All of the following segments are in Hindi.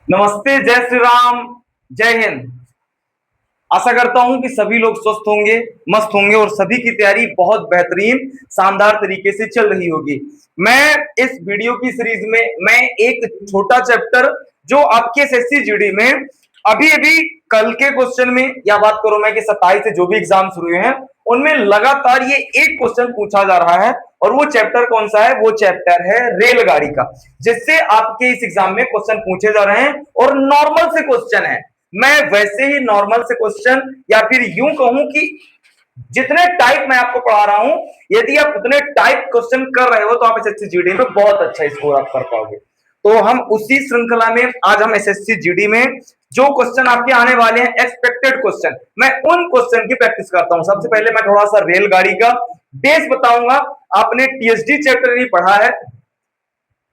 नमस्ते, जय श्री राम, जय हिंद। आशा करता हूं कि सभी लोग स्वस्थ होंगे, मस्त होंगे और सभी की तैयारी बहुत बेहतरीन, शानदार तरीके से चल रही होगी। मैं इस वीडियो की सीरीज में मैं एक छोटा चैप्टर जो आपके एसएससी जीडी में अभी अभी कल के क्वेश्चन में या बात करो मैं कि 27 से जो भी एग्जाम शुरू हुए हैं उनमें लगातार ये एक क्वेश्चन पूछा जा रहा है और वो चैप्टर कौन सा है? वो चैप्टर है रेलगाड़ी का, जिससे आपके इस एग्जाम में क्वेश्चन पूछे जा रहे हैं और नॉर्मल से क्वेश्चन है। मैं वैसे ही नॉर्मल से क्वेश्चन या फिर यूं कहूं कि जितने टाइप मैं आपको पढ़ा रहा हूं, यदि आप उतने टाइप क्वेश्चन कर रहे हो तो आप एसएससी जीडी में बहुत अच्छा स्कोर आप कर पाओगे। तो हम उसी श्रृंखला में आज हम एसएससी जीडी में जो क्वेश्चन आपके आने वाले हैं एक्सपेक्टेड क्वेश्चन, मैं उन क्वेश्चन की प्रैक्टिस करता हूं। सबसे पहले मैं थोड़ा सा रेलगाड़ी का बेस बताऊंगा। आपने टीएसडी चैप्टर नहीं पढ़ा है,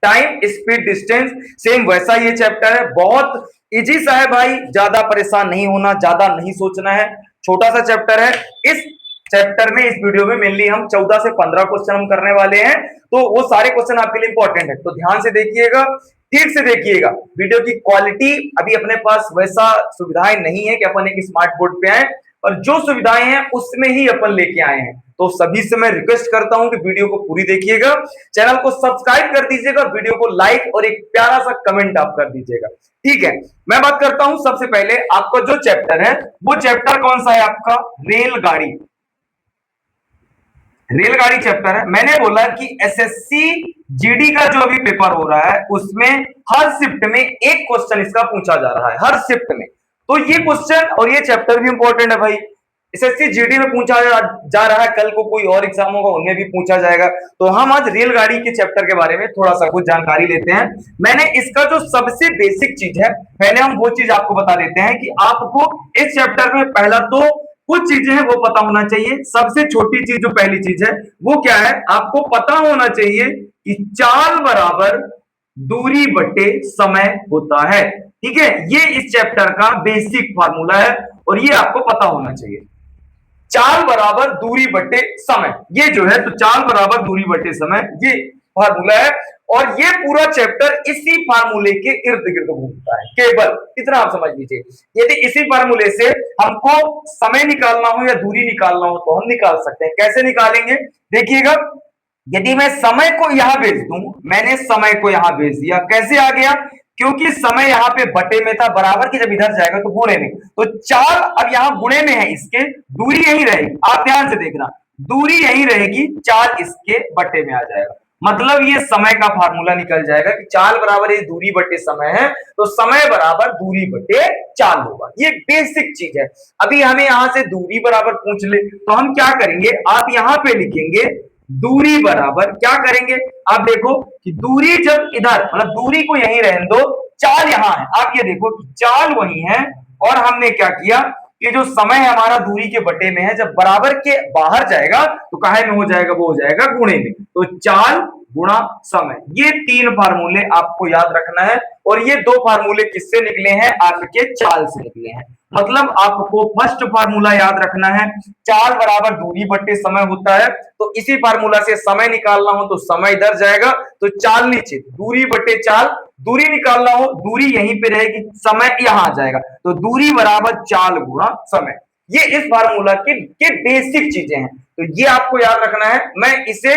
टाइम स्पीड डिस्टेंस, सेम वैसा ये चैप्टर है। बहुत इजी सा है भाई, ज्यादा परेशान नहीं होना, ज्यादा नहीं सोचना है, छोटा सा चैप्टर है। इस चैप्टर में इस वीडियो में मेनली हम 14 से 15 क्वेश्चन हम करने वाले हैं, तो वो सारे क्वेश्चन आपके लिए इंपॉर्टेंट है, तो ध्यान से देखिएगा, ठीक से देखिएगा। वीडियो की क्वालिटी अभी अपने पास वैसा सुविधाएं नहीं है कि अपन एक स्मार्ट बोर्ड पे आए, और जो सुविधाएं हैं उसमें ही अपन लेके आए हैं। तो सभी से मैं रिक्वेस्ट करता हूं कि वीडियो को पूरी देखिएगा, चैनल को सब्सक्राइब कर दीजिएगा, वीडियो को लाइक और एक प्यारा सा कमेंट आप कर दीजिएगा, ठीक है। मैं बात करता हूं सबसे पहले आपका जो चैप्टर है वो चैप्टर कौन सा है? आपका रेलगाड़ी। रेलगाड़ी चैप्टर है। मैंने बोला कि एसएससी जीडी का जो अभी पेपर हो रहा है उसमें हर शिफ्ट में एक क्वेश्चन इसका पूछा जा रहा है, हर शिफ्ट में। तो ये क्वेश्चन और ये चैप्टर भी इंपॉर्टेंट है भाई। एसएससी जीडी में पूछा जा रहा है, कल को कोई और एग्जाम होगा उनमें भी पूछा जाएगा। तो हम आज रेलगाड़ी के चैप्टर के बारे में थोड़ा सा कुछ जानकारी लेते हैं। मैंने इसका जो सबसे बेसिक चीज है, पहले हम वो चीज आपको बता देते हैं कि आपको इस चैप्टर में पहला तो कुछ चीजें हैं वो पता होना चाहिए। सबसे छोटी चीज जो पहली चीज है वो क्या है? आपको पता होना चाहिए कि चाल बराबर दूरी बटे समय होता है, ठीक है। ये इस चैप्टर का बेसिक फार्मूला है और ये आपको पता होना चाहिए। चाल बराबर दूरी बटे समय, ये जो है तो चाल बराबर दूरी बटे समय, ये फार्मूला है। और ये पूरा चैप्टर इसी फार्मूले के इर्द गिर्द घूमता है, केवल इतना आप समझ लीजिए। यदि इसी फार्मूले से हमको समय निकालना हो या दूरी निकालना हो तो हम निकाल सकते हैं। कैसे निकालेंगे? देखिएगा, यदि मैं समय को यहां भेज दूं, मैंने समय को यहां भेज दिया, कैसे आ गया? क्योंकि समय यहाँ पे बटे में था, बराबर की जब इधर जाएगा तो गुणे में, तो चाल अब यहाँ गुणे में है, इसके दूरी यही रहेगी। आप ध्यान से देखना, दूरी यही रहेगी, चाल इसके बटे में आ जाएगा। मतलब ये समय का फार्मूला निकल जाएगा कि चाल बराबर ये दूरी बटे समय है, तो समय बराबर दूरी बटे चाल होगा। ये बेसिक चीज है। अभी हमें यहां से दूरी बराबर पूछ ले तो हम क्या करेंगे? आप यहां पे लिखेंगे दूरी बराबर, क्या करेंगे आप देखो कि दूरी जब इधर, मतलब दूरी को यहीं रहने दो, चाल यहां है, आप ये देखो कि चाल वही है। और हमने क्या किया कि जो समय हमारा दूरी के बटे में है, जब बराबर के बाहर जाएगा तो काहे में हो जाएगा? वो हो जाएगा गुणे में। तो चाल गुणा समय, ये तीन फार्मूले आपको याद रखना है। और ये दो फार्मूले किससे निकले हैं? आपके चाल से निकले हैं। मतलब आपको फर्स्ट फार्मूला याद रखना है, चाल बराबर दूरी बटे समय होता है। तो इसी फार्मूला से समय निकालना हो तो समय इधर जाएगा, तो चाल नीचे, दूरी बटे चाल। दूरी निकालना हो, दूरी यहीं पे रहेगी, समय यहां आ जाएगा, तो दूरी बराबर चाल गुणा समय। ये इस फार्मूला के बेसिक चीजें हैं, तो ये आपको याद रखना है। मैं इसे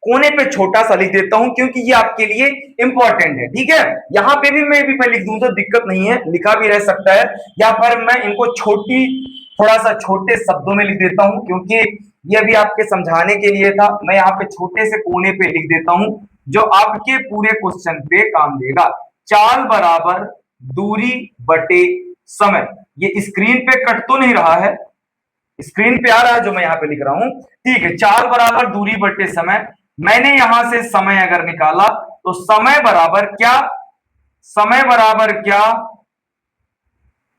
कोने पे छोटा सा लिख देता हूं क्योंकि ये आपके लिए इंपॉर्टेंट है, ठीक है। यहां पे भी मैं लिख दूं तो दिक्कत नहीं है, लिखा भी रह सकता है, या फिर मैं इनको थोड़ा सा छोटे शब्दों में लिख देता हूं क्योंकि ये भी आपके समझाने के लिए था। मैं यहाँ पे छोटे से कोने पे लिख देता हूं जो आपके पूरे क्वेश्चन पे काम देगा। चाल बराबर दूरी बटे समय, ये स्क्रीन पे कट तो नहीं रहा है? स्क्रीन पे आ रहा है जो मैं यहाँ पे लिख रहा हूं, ठीक है। चाल बराबर दूरी बटे समय, मैंने यहां से समय अगर निकाला तो समय बराबर क्या? समय बराबर क्या?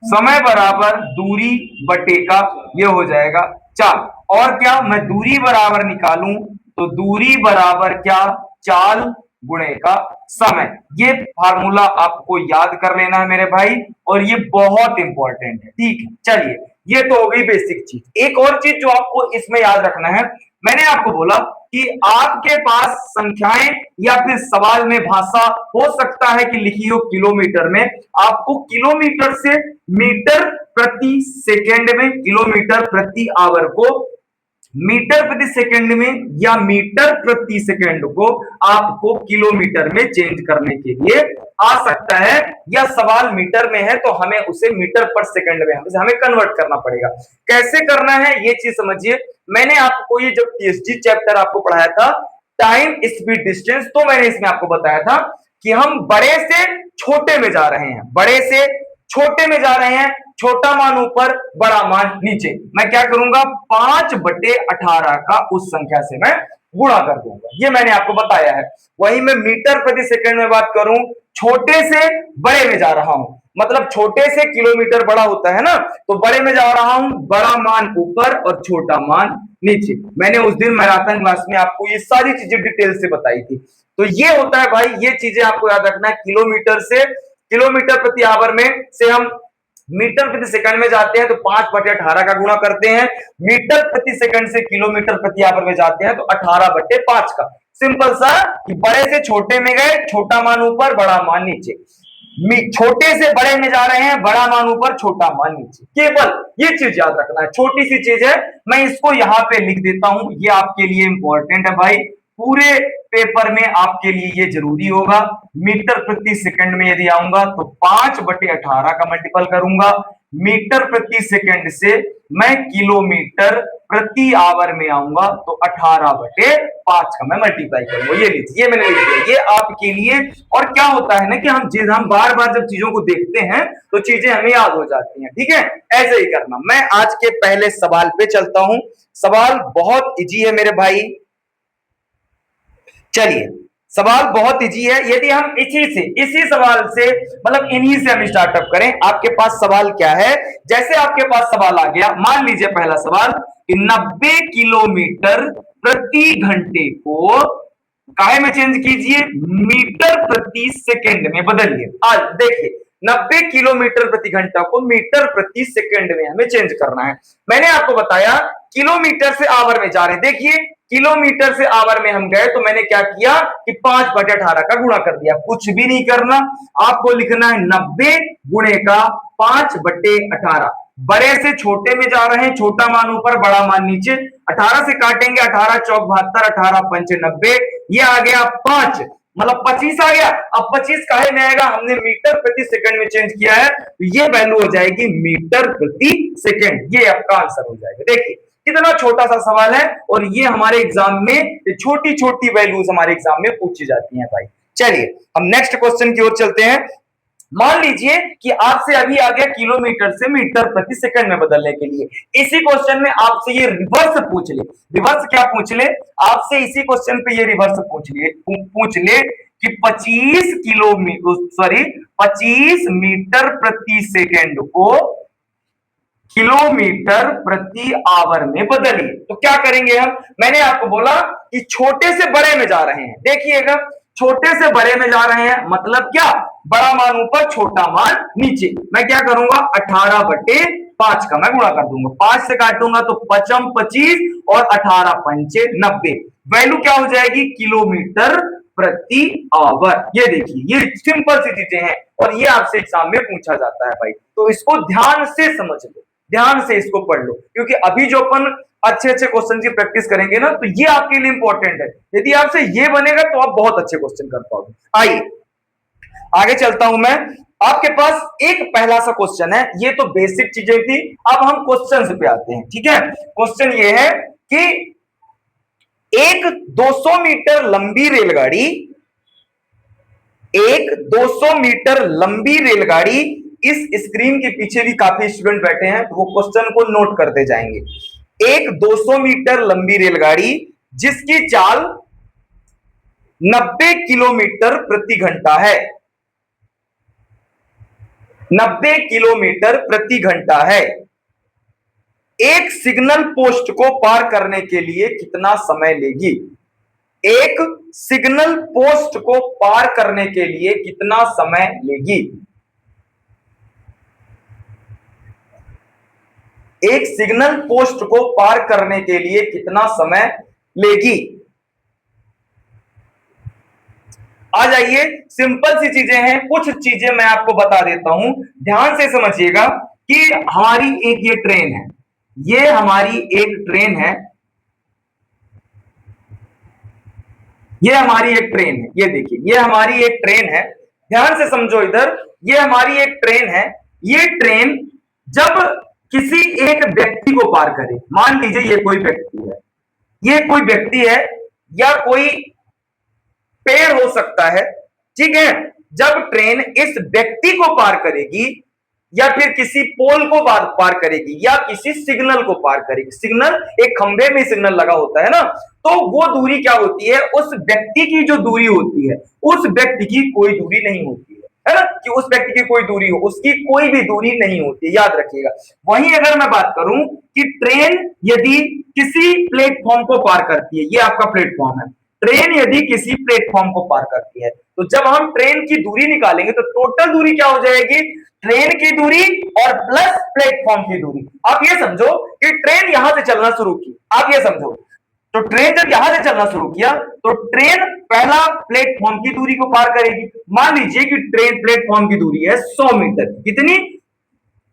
समय बराबर दूरी बटे का ये हो जाएगा चाल। और क्या, मैं दूरी बराबर निकालूं तो दूरी बराबर क्या? चाल गुणे का समय। ये फार्मूला आपको याद कर लेना है मेरे भाई, और ये बहुत इंपॉर्टेंट है, ठीक है। चलिए, ये तो हो गई बेसिक चीज। एक और चीज जो आपको इसमें याद रखना है, मैंने आपको बोला कि आपके पास संख्याएं या फिर सवाल में भाषा हो सकता है कि लिखी हो किलोमीटर में, आपको किलोमीटर से मीटर प्रति सेकंड में, किलोमीटर प्रति आवर को मीटर प्रति सेकंड में या मीटर प्रति सेकंड को आपको किलोमीटर में चेंज करने के लिए आ सकता है, या सवाल मीटर में है तो हमें उसे मीटर पर सेकंड में हमें कन्वर्ट करना पड़ेगा। कैसे करना है ये चीज समझिए। मैंने आपको ये जब टीएसजी चैप्टर आपको पढ़ाया था टाइम स्पीड डिस्टेंस, तो मैंने इसमें आपको बताया था कि हम बड़े से छोटे में जा रहे हैं, बड़े से छोटे में जा रहे हैं, छोटा मान ऊपर बड़ा मान नीचे। मैं क्या करूंगा 5/18 का उस संख्या से मैं गुणा कर दूंगा, ये मैंने आपको बताया है। वही मैं मीटर प्रति सेकंड में बात करूं, छोटे से बड़े में जा रहा हूं, मतलब छोटे से किलोमीटर बड़ा होता है ना, तो बड़े में जा रहा हूं, बड़ा मान ऊपर और छोटा मान नीचे। मैंने उस दिन मैराथन क्लास में आपको ये सारी चीजें डिटेल से बताई थी। तो ये होता है भाई, ये चीजें आपको याद रखना है। किलोमीटर से किलोमीटर प्रति आवर में से हम मीटर प्रति सेकंड में जाते हैं तो 5/18 का गुणा करते हैं, मीटर प्रति सेकंड से किलोमीटर प्रति आवर में जाते हैं तो 18/5 का। सिंपल सा कि बड़े से छोटे में गए, छोटा मान ऊपर बड़ा मान नीचे, छोटे से बड़े में जा रहे हैं, बड़ा मान ऊपर छोटा मान नीचे। केवल ये चीज याद रखना है, छोटी सी चीज है, मैं इसको यहां पे लिख देता हूं, ये आपके लिए इंपॉर्टेंट है भाई, पूरे पेपर में आपके लिए ये जरूरी होगा। मीटर प्रति सेकंड में यदि आऊंगा तो 5/18 का मल्टीपल करूंगा, मीटर प्रति सेकंड से मैं किलोमीटर प्रति आवर में आऊंगा तो 18/5 का मैं मल्टीप्लाई करूंगा। ये लीजिए, ये मैंने लिख दिया, ये आपके लिए। और क्या होता है ना कि हम बार बार जब चीजों को देखते हैं तो चीजें हमें याद हो जाती हैं, ठीक है, ऐसे ही करना। मैं आज के पहले सवाल पे चलता हूं, सवाल बहुत इजी है मेरे भाई। चलिए, सवाल बहुत इजी है, यदि हम इसी सवाल से मतलब इन्हीं से हम स्टार्टअप करें। आपके पास सवाल क्या है, जैसे आपके पास सवाल आ गया, मान लीजिए पहला सवाल कि 90 किलोमीटर प्रति घंटे को काहे में चेंज कीजिए, मीटर प्रति सेकंड में बदलिए। आज देखिए 90 किलोमीटर प्रति घंटा को मीटर प्रति सेकंड में हमें चेंज करना है। मैंने आपको बताया किलोमीटर से आवर में जा रहे हैं, देखिए किलोमीटर से आवर में हम गए तो मैंने क्या किया कि 5/18 का गुणा कर दिया। कुछ भी नहीं करना, आपको लिखना है 90 गुणे का 5/18। बड़े से छोटे में जा रहे हैं, छोटा मान ऊपर बड़ा मान नीचे, 18 से काटेंगे, 18 चौक 72, 18 पंचे 90, ये आ गया 5, मतलब 25 आ गया। अब 25 काहे में आएगा, हमने मीटर प्रति सेकंड में चेंज किया है, तो ये वैल्यू हो जाएगी मीटर प्रति सेकंड, ये आपका आंसर हो जाएगा। देखिए कितना छोटा सा सवाल है, और ये हमारे एग्जाम में छोटी छोटी वैल्यूज हमारे एग्जाम में पूछी जाती हैं भाई। चलिए हम नेक्स्ट क्वेश्चन की ओर चलते हैं। मान लीजिए कि आपसे अभी आ गया किलोमीटर से मीटर प्रति सेकंड में बदलने के लिए, इसी क्वेश्चन में आपसे ये रिवर्स पूछ ले। रिवर्स क्या पूछ ले आपसे, इसी क्वेश्चन पे ये रिवर्स पूछ ले कि 25 मीटर प्रति सेकंड को किलोमीटर प्रति आवर में बदलिए, तो क्या करेंगे हम। मैंने आपको बोला कि छोटे से बड़े में जा रहे हैं, देखिएगा छोटे से बड़े में जा रहे हैं, मतलब क्या, बड़ा मान ऊपर छोटा मान नीचे। मैं क्या करूंगा 18/5 का मैं गुणा कर दूंगा, 5 से काटूंगा तो 5 25 और 18 पंचे 90, वैल्यू क्या हो जाएगी किलोमीटर प्रति आवर। ये देखिए ये सिंपल सी चीजें हैं, और ये आपसे एग्जाम में पूछा जाता है भाई, तो इसको ध्यान से समझ लो, ध्यान से इसको पढ़ लो, क्योंकि अभी जो अपन अच्छे अच्छे क्वेश्चन की प्रैक्टिस करेंगे ना, तो ये आपके लिए इंपॉर्टेंट है। यदि आपसे ये बनेगा तो आप बहुत अच्छे क्वेश्चन कर पाओगे। आइए आगे चलता हूं मैं, आपके पास एक पहला सा क्वेश्चन है, ये तो बेसिक चीजें थी, अब हम क्वेश्चन पे आते हैं, ठीक है। क्वेश्चन ये है कि एक 200 मीटर लंबी रेलगाड़ी, एक 200 मीटर लंबी रेलगाड़ी, इस स्क्रीन के पीछे भी काफी स्टूडेंट बैठे हैं तो वो क्वेश्चन को नोट करते जाएंगे। एक 200 मीटर लंबी रेलगाड़ी जिसकी चाल 90 किलोमीटर प्रति घंटा है, 90 किलोमीटर प्रति घंटा है, एक सिग्नल पोस्ट को पार करने के लिए कितना समय लेगी। एक सिग्नल पोस्ट को पार करने के लिए कितना समय लेगी। एक सिग्नल पोस्ट को पार करने के लिए कितना समय लेगी। आ जाइए, सिंपल सी चीजें हैं, कुछ चीजें मैं आपको बता देता हूं, ध्यान से समझिएगा कि हमारी एक ये ट्रेन है, ये हमारी एक ट्रेन है, ये हमारी एक ट्रेन है, ये देखिए ये हमारी एक ट्रेन है, ध्यान से समझो इधर, ये हमारी एक ट्रेन है। ये ट्रेन जब किसी एक व्यक्ति को पार करे, मान लीजिए ये कोई व्यक्ति है, ये कोई व्यक्ति है या कोई पेड़ हो सकता है, ठीक है। जब ट्रेन इस व्यक्ति को पार करेगी या फिर किसी पोल को पार करेगी या किसी सिग्नल को पार करेगी, सिग्नल एक खंभे में सिग्नल लगा होता है ना, तो वो दूरी क्या होती है, उस व्यक्ति की जो दूरी होती है, उस व्यक्ति की कोई दूरी नहीं होती है ना, कि उस व्यक्ति की कोई दूरी हो, उसकी कोई भी दूरी नहीं होती है, याद रखिएगा। वहीं अगर मैं बात करूं कि ट्रेन यदि किसी प्लेटफॉर्म को पार करती है, ये आपका प्लेटफॉर्म है, ट्रेन यदि किसी प्लेटफॉर्म को पार करती है, तो जब हम ट्रेन की दूरी निकालेंगे तो टोटल दूरी क्या हो जाएगी, ट्रेन की दूरी और प्लस प्लेटफॉर्म की दूरी। आप ये समझो कि ट्रेन यहां से चलना शुरू की, आप ये समझो, तो ट्रेन जब यहां से चलना शुरू किया तो ट्रेन पहला प्लेटफॉर्म की दूरी को पार करेगी। मान लीजिए कि ट्रेन प्लेटफॉर्म की दूरी है 100 मीटर, कितनी,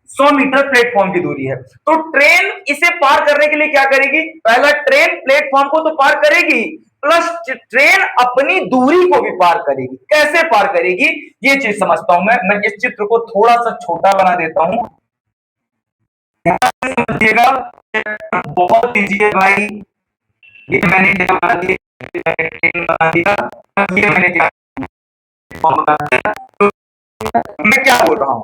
100 मीटर प्लेटफॉर्म की दूरी है, तो ट्रेन इसे पार करने के लिए क्या करेगी, पहला ट्रेन प्लेटफॉर्म को तो पार करेगी, प्लस ट्रेन अपनी दूरी को भी पार करेगी। कैसे पार करेगी ये चीज समझता हूं मैं इस चित्र को थोड़ा सा छोटा बना देता हूं, ध्यान से समझिएगा, बहुत इजी है भाई। ये मैंने क्या बना दिया, ट्रेन बना दिया, ये मैंने क्या बना दिया, तो मैं क्या बोल रहा हूं,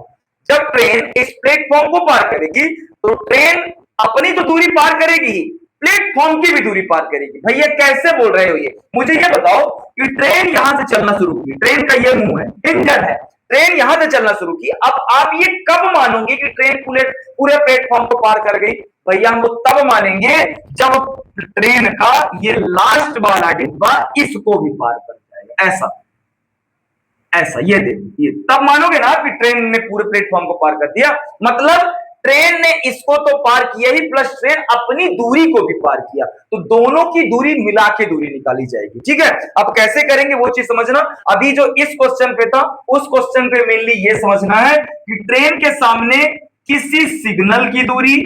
जब ट्रेन इस प्लेटफॉर्म को पार करेगी तो ट्रेन अपनी तो दूरी पार करेगी, प्लेटफॉर्म की भी दूरी पार करेगी। भैया कैसे बोल रहे हो ये, मुझे ये बताओ कि ट्रेन यहां से चलना शुरू की, ट्रेन का ये मुंह है, इंजन है, ट्रेन यहां से चलना शुरू की, अब आप ये कब मानोगे कि ट्रेन पूरे प्लेटफॉर्म को पार कर गई, भैया हम लोग तब मानेंगे जब ट्रेन का ये लास्ट वाला डिब्बा इसको भी पार कर जाएगा, ऐसा ऐसा, ये देखिए, तब मानोगे ना कि ट्रेन ने पूरे प्लेटफॉर्म को पार कर दिया, मतलब ट्रेन ने इसको तो पार किया ही, प्लस ट्रेन अपनी दूरी को भी पार किया, तो दोनों की दूरी मिला के दूरी निकाली जाएगी, ठीक है। अब कैसे करेंगे वो चीज समझना, अभी जो इस क्वेश्चन पे था उस क्वेश्चन पे मेनली ये समझना है कि ट्रेन के सामने किसी सिग्नल की दूरी,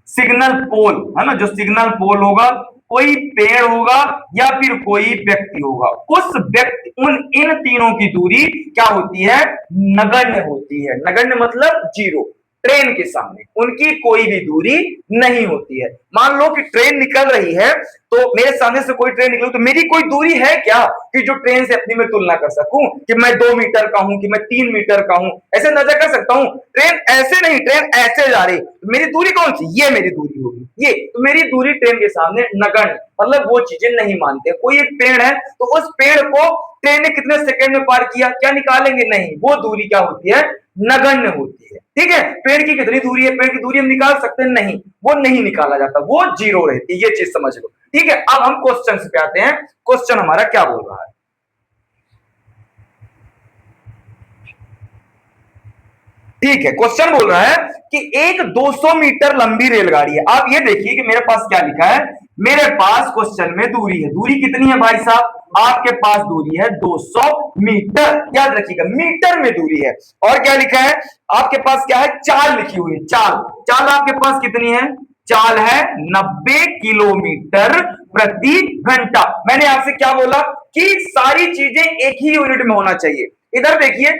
सिग्नल पोल है ना, जो सिग्नल पोल होगा, कोई पेड़ होगा या फिर कोई व्यक्ति होगा, उस व्यक्ति इन तीनों की दूरी क्या होती है, नगण्य होती है। नगण्य मतलब जीरो, ट्रेन के सामने उनकी कोई भी दूरी नहीं होती है। मान लो कि ट्रेन निकल रही है, तो मेरे सामने से कोई ट्रेन निकली तो मेरी कोई दूरी है क्या कि जो ट्रेन से अपनी मैं तुलना कर सकूं कि मैं 2 मीटर का हूं कि मैं 3 मीटर का हूं, ऐसे नजर कर सकता हूं। ट्रेन ऐसे नहीं, ट्रेन ऐसे जा रही, तो मेरी दूरी कौन सी, ये मेरी दूरी होगी, ये तो मेरी दूरी ट्रेन के सामने नगण्य, मतलब वो चीजें नहीं मानते। कोई एक पेड़ है तो उस पेड़ को ट्रेन ने कितने सेकंड में पार किया, क्या निकालेंगे, नहीं, वो दूरी क्या होती है, नगण्य होती है, ठीक है। पेड़ की कितनी दूरी है, पेड़ की दूरी हम निकाल सकते हैं, नहीं, वो नहीं निकाला जाता, वो जीरो रहती है, ये चीज समझ लो, ठीक है। अब हम क्वेश्चन पे आते हैं, क्वेश्चन हमारा क्या बोल रहा है, ठीक है। क्वेश्चन बोल रहा है कि एक 200 मीटर लंबी रेलगाड़ी है। आप ये देखिए कि मेरे पास क्या लिखा है, मेरे पास क्वेश्चन में दूरी है, दूरी कितनी है भाई साहब, आपके पास दूरी है 200 मीटर, याद रखिएगा मीटर में दूरी है। और क्या लिखा है आपके पास, क्या है, चाल लिखी हुई है, चाल, चाल आपके पास कितनी है, चाल है 90 किलोमीटर प्रति घंटा। मैंने आपसे क्या बोला कि सारी चीजें एक ही यूनिट में होना चाहिए। इधर देखिए,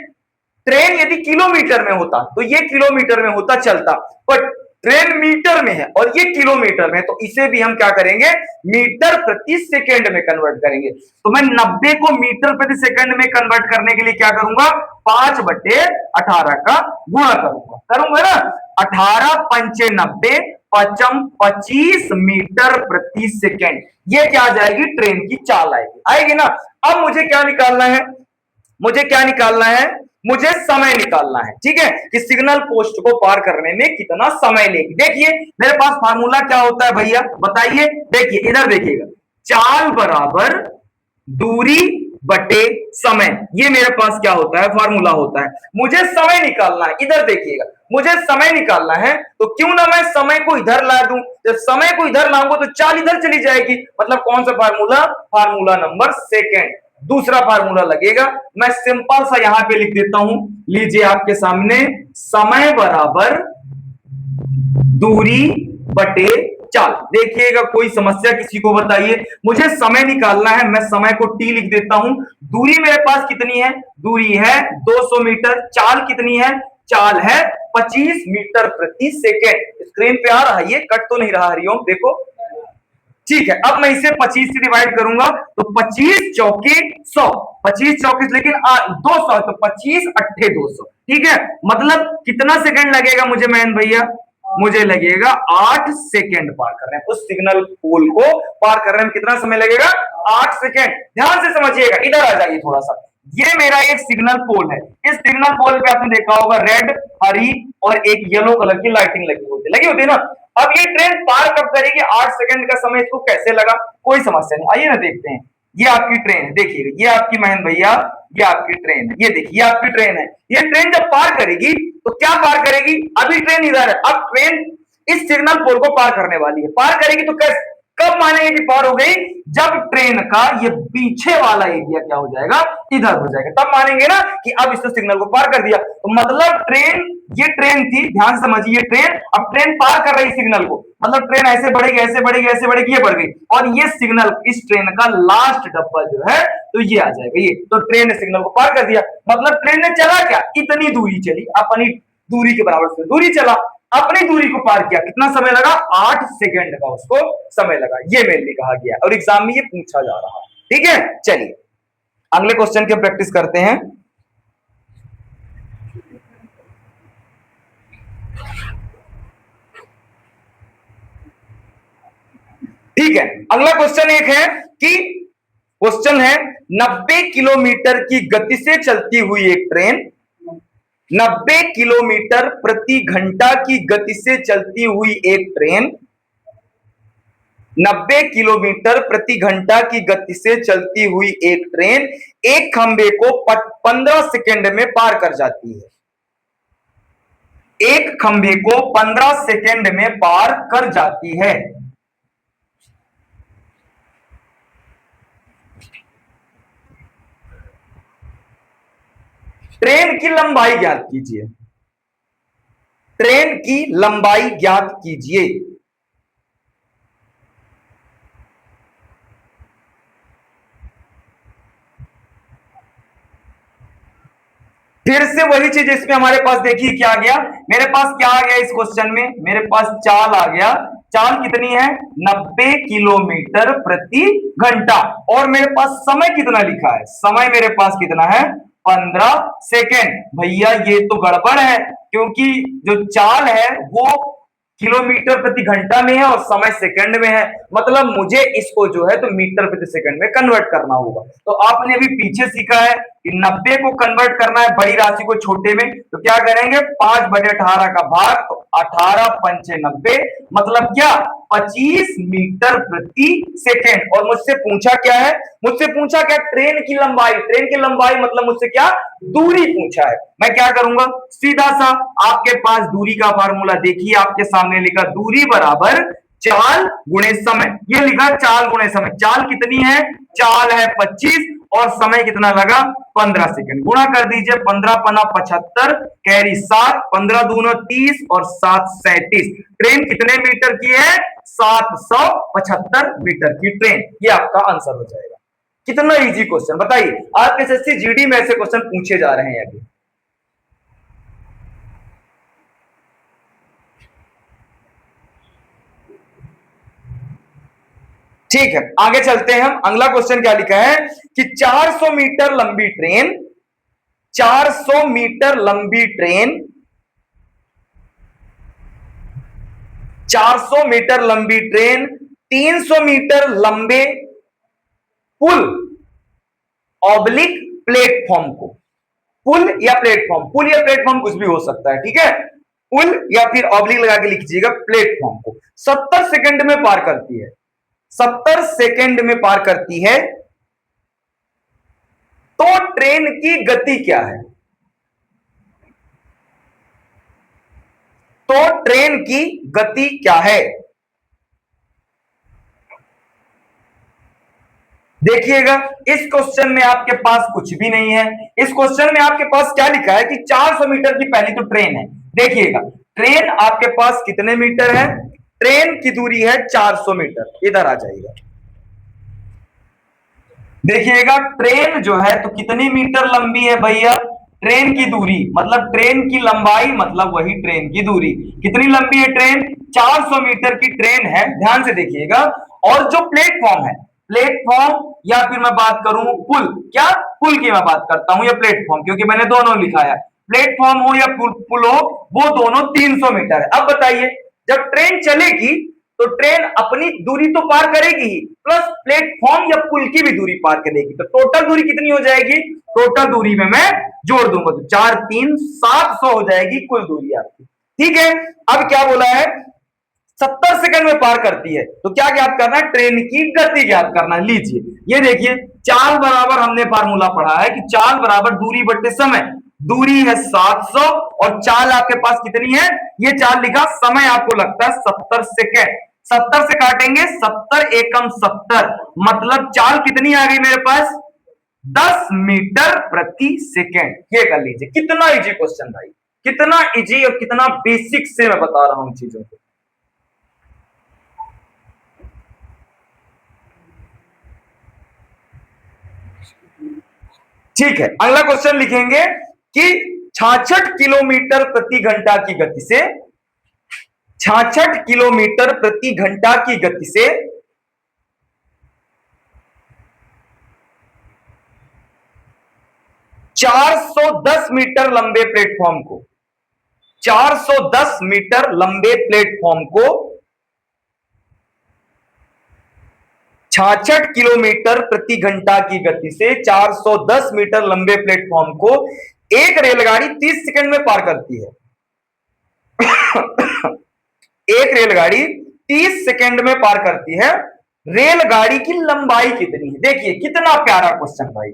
ट्रेन यदि किलोमीटर में होता तो ये किलोमीटर में होता चलता, पर ट्रेन मीटर में है और ये किलोमीटर में, तो इसे भी हम क्या करेंगे, मीटर प्रति सेकंड में कन्वर्ट करेंगे। तो मैं 90 को मीटर प्रति सेकंड में कन्वर्ट करने के लिए क्या करूंगा, 5/18 का गुणा करूंगा ना, 18 पंचे 90, पचम 25 मीटर प्रति सेकंड, ये क्या आ जाएगी, ट्रेन की चाल आएगी, आएगी ना। अब मुझे क्या निकालना है, मुझे क्या निकालना है, मुझे समय निकालना है, ठीक है, कि सिग्नल पोस्ट को पार करने में कितना समय लेगी। देखिए मेरे पास फार्मूला क्या होता है भैया, बताइए, देखिए इधर देखिएगा, चाल बराबर दूरी बटे समय, ये मेरे पास क्या होता है, फार्मूला होता है। मुझे समय निकालना है, इधर देखिएगा, मुझे समय निकालना है, तो क्यों ना मैं समय को इधर ला दूं, जब समय को इधर लाऊंगा तो चाल इधर चली जाएगी, मतलब कौन सा फार्मूला, फार्मूला नंबर सेकंड, दूसरा फार्मूला लगेगा। मैं सिंपल सा यहां पे लिख देता हूं, लीजिए आपके सामने, समय बराबर दूरी बटे चाल। देखिएगा, कोई समस्या किसी को बताइए, मुझे समय निकालना है, मैं समय को टी लिख देता हूं। दूरी मेरे पास कितनी है? दूरी है 200 मीटर। चाल कितनी है? चाल है 25 मीटर प्रति सेकेंड। स्क्रीन पे आ रहा है, ये कट तो नहीं रहा? हरिओम देखो, ठीक है। अब मैं इसे 25 से डिवाइड करूंगा तो 25 चौके 100, 25 चौके, लेकिन 200, तो 25 अट्ठे 200, ठीक है। मतलब कितना सेकंड लगेगा मुझे मैन भैया? मुझे लगेगा 8 सेकंड पार कर रहे हैं, उस सिग्नल पोल को पार कर रहे हैं। कितना समय लगेगा? 8 सेकंड। ध्यान से समझिएगा, इधर आ जाइए थोड़ा सा। ये मेरा एक सिग्नल पोल है। इस सिग्नल पोल पे आपने देखा होगा रेड, हरी और एक येलो कलर की लाइटिंग लगी होती है ना। अब ये ट्रेन पार कब करेगी? 8 सेकंड का समय इसको कैसे लगा? कोई समस्या नहीं, आइए ना देखते हैं। ये आपकी ट्रेन है, देखिए ये आपकी महेंद्र भैया, ये आपकी ट्रेन है, ये देखिए ये आपकी ट्रेन है। ये ट्रेन जब पार करेगी तो क्या पार करेगी? अभी ट्रेन इधर है, अब ट्रेन इस सिग्नल पोल को पार करने वाली है। पार करेगी तो कैसे, कब मानेंगे कि पार हो गई? जब ट्रेन का ये पीछे वाला एरिया क्या हो जाएगा? इधर हो जाएगा, तब मानेंगे ना कि अब इस सिग्नल को पार कर दिया। तो मतलब ट्रेन, ये ट्रेन थी, ध्यान समझिए, ट्रेन अब ट्रेन पार कर रही सिग्नल को, मतलब ट्रेन ऐसे बढ़ेगी ऐसे बढ़ेगी ऐसे बढ़ेगी, ये बढ़ गई, और ये सिग्नल, इस ट्रेन का लास्ट डब्बा जो है तो ये आ जाएगा, ये तो ट्रेन ने सिग्नल को पार कर दिया। मतलब ट्रेन ने चला क्या? इतनी दूरी चली, अपनी दूरी के बराबर से दूरी चला, अपनी दूरी को पार किया। कितना समय लगा? 8 सेकंड का उसको समय लगा। ये मेनली कहा गया और एग्जाम में ये पूछा जा रहा है, ठीक है। चलिए अगले क्वेश्चन की प्रैक्टिस करते हैं। ठीक है, अगला क्वेश्चन एक है कि क्वेश्चन है 90 किलोमीटर की गति से चलती हुई एक ट्रेन, 90 किलोमीटर प्रति घंटा की गति से चलती हुई एक ट्रेन, 90 किलोमीटर प्रति घंटा की गति से चलती हुई एक ट्रेन एक खंबे को 15 सेकंड में पार कर जाती है। एक खंबे को 15 सेकंड में पार कर जाती है। ट्रेन की लंबाई ज्ञात कीजिए। ट्रेन की लंबाई ज्ञात कीजिए। फिर से वही चीज इसमें हमारे पास, देखिए क्या आ गया मेरे पास, क्या आ गया इस क्वेश्चन में? मेरे पास चाल आ गया। चाल कितनी है? 90 किलोमीटर प्रति घंटा। और मेरे पास समय कितना लिखा है? समय मेरे पास कितना है? 15 सेकेंड। भैया ये तो गड़बड़ है, क्योंकि जो चाल है वो किलोमीटर प्रति घंटा में है और समय सेकंड में है। मतलब मुझे इसको जो है तो मीटर प्रति सेकंड में कन्वर्ट करना होगा। तो आपने अभी पीछे सीखा है कि 90 को कन्वर्ट करना है बड़ी राशि को छोटे में, तो क्या करेंगे? 5/18 का भाग, तो 18 पंचे 90, मतलब क्या? 25 मीटर प्रति सेकेंड। और मुझसे पूछा क्या है? मुझसे पूछा क्या? ट्रेन की लंबाई। ट्रेन की लंबाई मतलब मुझसे क्या? दूरी पूछा है। मैं क्या करूंगा? सीधा सा आपके पास दूरी का फार्मूला देखिए, आपके सामने लिखा दूरी बराबर चाल गुणे समय। ये लिखा चाल गुणे समय। चाल कितनी है? चाल है 25 और समय कितना लगा? 15 सेकंड। गुणा कर दीजिए, 15 पना 75, कैरी 7, 15 दूनो 30 और 7 37। ट्रेन कितने मीटर की है? 775 मीटर की ट्रेन। ये आपका आंसर हो जाएगा। कितना इजी क्वेश्चन बताइए, आपके एसएससी जीडी में ऐसे क्वेश्चन पूछे जा रहे हैं अभी। ठीक है, आगे चलते हैं हम। अगला क्वेश्चन क्या लिखा है कि 400 मीटर लंबी ट्रेन, 400 मीटर लंबी ट्रेन, 400 मीटर लंबी ट्रेन 300 मीटर लंबे पुल ऑब्लिक प्लेटफॉर्म को, पुल या प्लेटफॉर्म, पुल या प्लेटफॉर्म कुछ भी हो सकता है, ठीक है। पुल या फिर ऑब्लिक लगा के लिखिएगा, प्लेटफॉर्म को 70 सेकंड में पार करती है। 70 सेकंड में पार करती है, तो ट्रेन की गति क्या है? तो ट्रेन की गति क्या है? देखिएगा इस क्वेश्चन में आपके पास कुछ भी नहीं है। इस क्वेश्चन में आपके पास क्या लिखा है कि 400 मीटर की पहली तो ट्रेन है। देखिएगा ट्रेन आपके पास कितने मीटर है, ट्रेन की दूरी है 400 मीटर। इधर आ जाइएगा, देखिएगा ट्रेन जो है तो कितनी मीटर लंबी है भैया, ट्रेन की दूरी मतलब ट्रेन की लंबाई मतलब वही ट्रेन की दूरी। कितनी लंबी है ट्रेन, 400 मीटर की ट्रेन है, ध्यान से देखिएगा। और जो प्लेटफॉर्म है, प्लेटफॉर्म या फिर मैं बात करूं पुल, क्या पुल की मैं बात करता हूं या प्लेटफॉर्म, क्योंकि मैंने दोनों लिखा है, प्लेटफॉर्म हो या पुल हो, वो दोनों 300 मीटर है। अब बताइए जब ट्रेन चलेगी तो ट्रेन अपनी दूरी तो पार करेगी ही, प्लस प्लेटफॉर्म या पुल की भी दूरी पार करेगी, तो टोटल दूरी कितनी हो जाएगी, टोटल दूरी में मैं जोड़ दूंगा तो 4 3 700 हो जाएगी कुल दूरी आपकी। ठीक है, अब क्या बोला है, 70 सेकंड में पार करती है, तो क्या ज्ञात करना है, ट्रेन की गति ज्ञात करना है। लीजिए ये देखिए, चाल बराबर हमने फार्मूला पढ़ा है कि चाल बराबर दूरी बटे समय। दूरी है 700 और चाल आपके पास कितनी है, ये चाल लिखा, समय आपको लगता है 70 सेकंड। 70 से काटेंगे, 70 एकम 70, मतलब चाल कितनी आ गई मेरे पास, 10 मीटर प्रति सेकंड। ये कर लीजिए, कितना इजी क्वेश्चन भाई, कितना इजी और कितना बेसिक से मैं बता रहा हूं चीजों को। ठीक है, अगला क्वेश्चन लिखेंगे कि 66 किलोमीटर प्रति घंटा की गति से, 66 किलोमीटर प्रति घंटा की गति से 410 मीटर लंबे प्लेटफॉर्म को, 410 मीटर लंबे प्लेटफॉर्म को 66 किलोमीटर प्रति घंटा की गति से 410 मीटर लंबे प्लेटफॉर्म को एक रेलगाड़ी 30 सेकंड में पार करती है। एक रेलगाड़ी 30 सेकंड में पार करती है, रेलगाड़ी की लंबाई कितनी है। देखिए कितना प्यारा क्वेश्चन भाई,